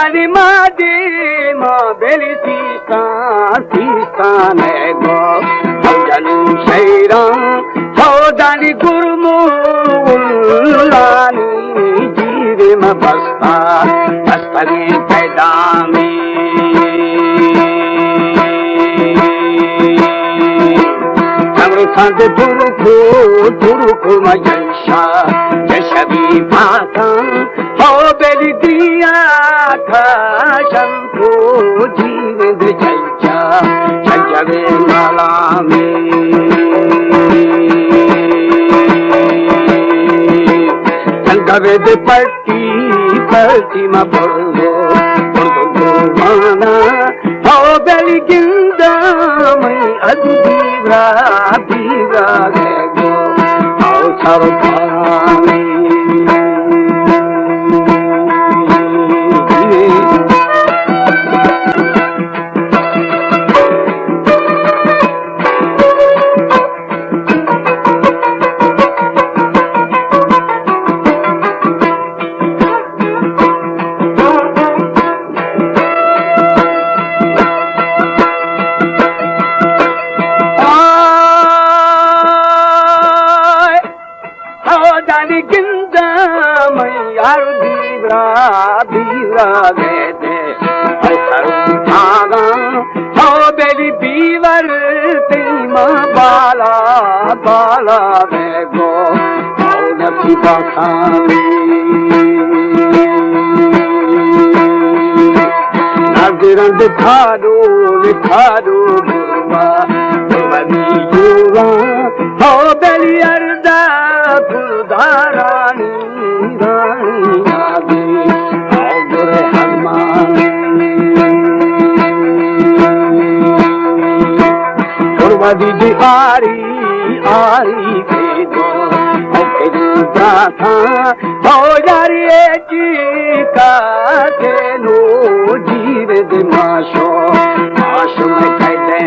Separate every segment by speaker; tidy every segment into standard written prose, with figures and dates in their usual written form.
Speaker 1: जानी मादी माँ बेली सीस्तान है गो जानी शैरा हो जानी गुरमुलानी जीवे में बस्ता बस्तरी पैदा में संत तुरुको मजंशा जशबी भाषा हो बेली दिया था शंको जीवित जज्जा जज्जबे माला में संगवेद पट्टी में बुर्दो माना हो बेली गिंदा में अदबीरा बीरा गो आओ सब पानी जानी गिंदा मैं यार बीरा गए थे भागा हो बेली बीवर तीमा बाला गए गो नथी बखानी नजरंद खारो गुरुआ बनी जुआ हो बेली अर्दा रानी आगे और हनुमान गुरुवादी जी आरी के दो था हो यारी जी का के नो जीवे दे माशो में कहते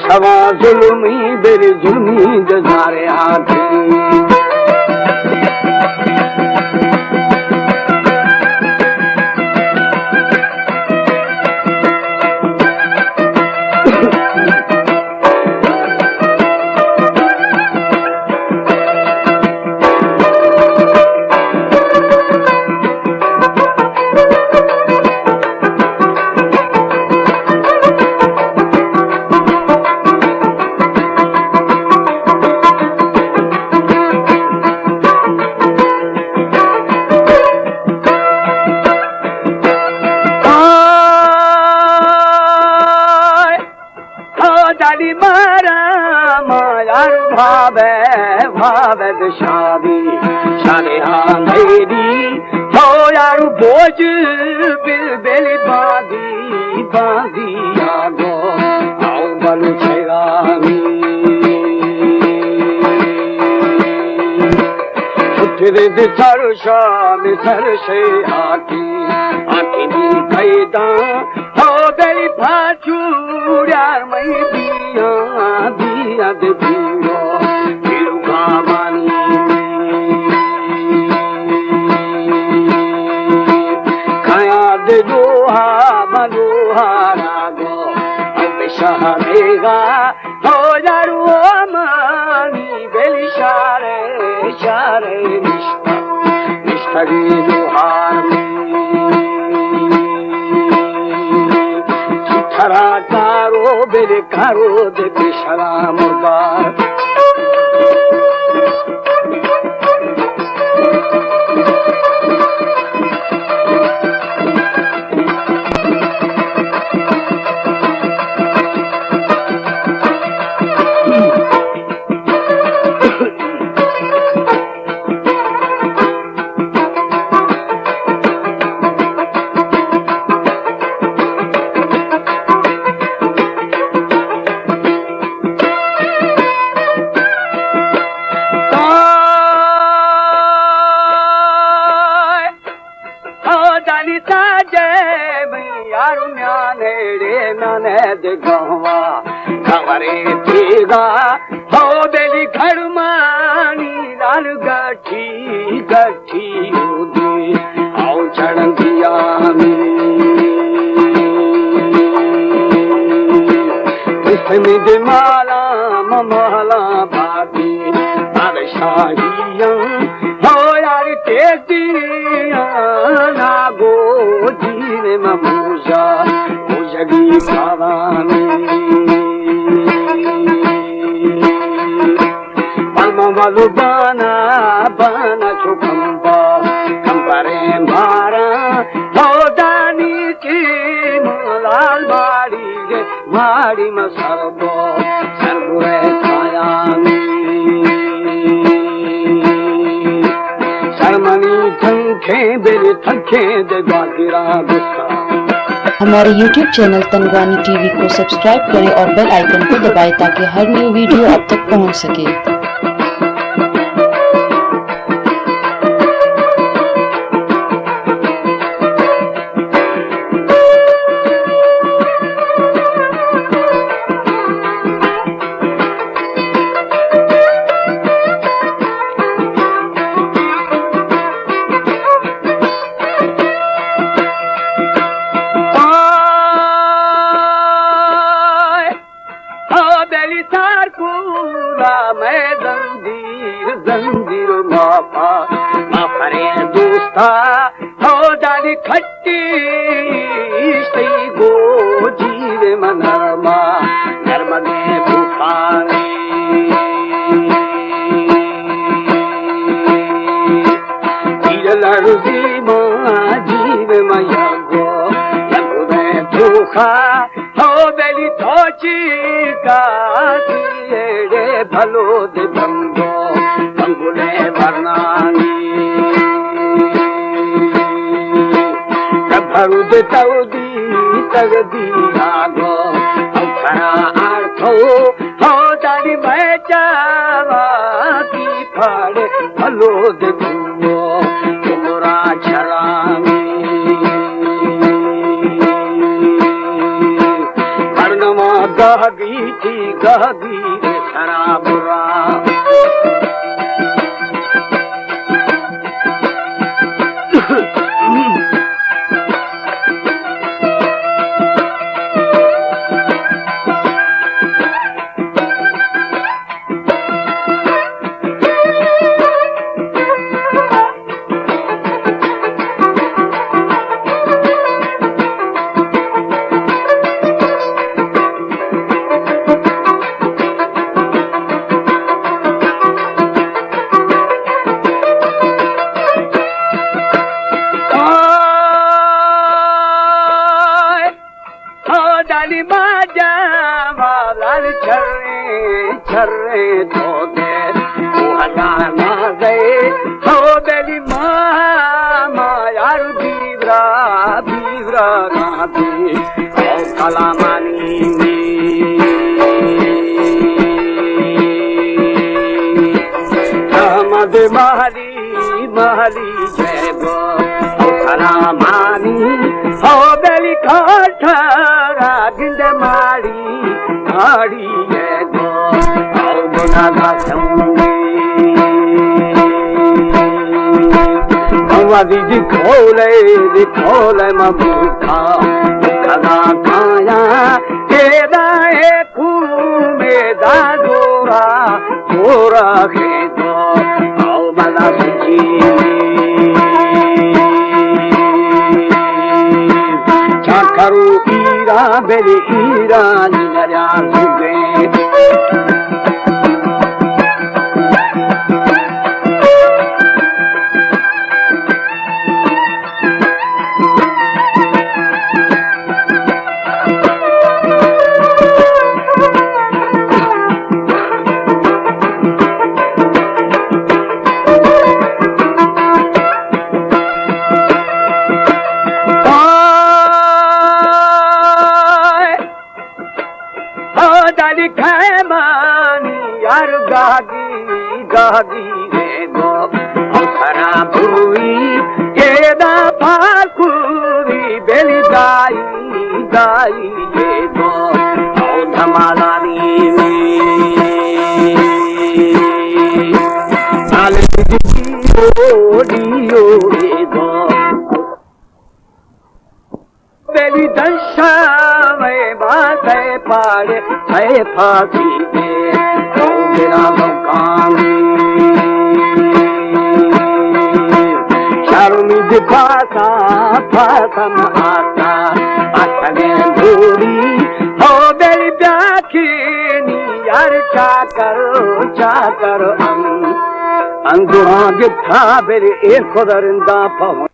Speaker 1: सवा जुल्मी बेरी जुल्मी जजारे हाथी जानी मारा मायार भावे शादी शाने मेरी हो यारू बोझ बेली बांधी आगो आओ बलु छेगामी उठे दे सरसे आकी नी कैदा हो बेली फाचूरा मई दिया दे भीड़ो मानी खाया दे लोहा रागो शहरेगा हो यारू मानी बेली शारे निष्ठरी लोहार खरा कारो बेरे कारो दे बेशरा मुर्दार गवा खबरे थीगा हो बेली खड़मानी लाल गठी हमिद माला ममला बाबी बादशाहियां हो यार तेजी ना गो जीने ममूजा मुझगी पावानी पलमा वालो बाना बाना चुकम्बा कंपरे मारा हो दानी की लाल बाड़ी गे माड़ी मसरबो सरबुरे खायानी सरमनी झंखे बेले थके दे बागिरा गुस्सा।
Speaker 2: हमारे YouTube चैनल तनवानी टीवी को सब्सक्राइब करें और बेल आइकन को दबाएं ताकि हर न्यू वीडियो आप तक पहुंच सके।
Speaker 1: जंजीर माफा माफरे दोस्ता हो जानी खट्टी सही गो जीव मनमा नर्मदे भूपानी लड़जी माँ जीव मैया गो लंबे धोखा हो बेली थोची का भलो दे बंदो बंगुले बरनानी भरू दे तौदी तगदी आगो खरा आर्थो हो दानी बैचावा की फाड़े भलो दे बंदो तुमरा छरानी कर्णमा गहगी थी गहगी बुरा छर्रे तो दे गाना दे हो बेली माँ यार बीवरा बीवरा गाती ओ कलामानी मद महली महली जय गो ओ कलामानी हो बेली खाठरा गिंद माड़ी माड़ी जय गो दिखोले मबूखा खदा खाया तेरा मेदा गोरा गोरा खेतो आओ बला सुची चाकरू ईरा बेली ईरा निगरा सुगे गागी रे गो खरा बुई केदा फाकुरी बेली दाई दाई रे गो धमालानी साल दियो रे गो बेली दशा में बात पाड़े है फांसी पे ओ मेरा लोकानी शर्मिंद फासा फासम आता अटगे भूरी हो मेरी ब्याखीनी यार चाकर अंदुआ गिठा मेरे एक खुदरिंदा पवन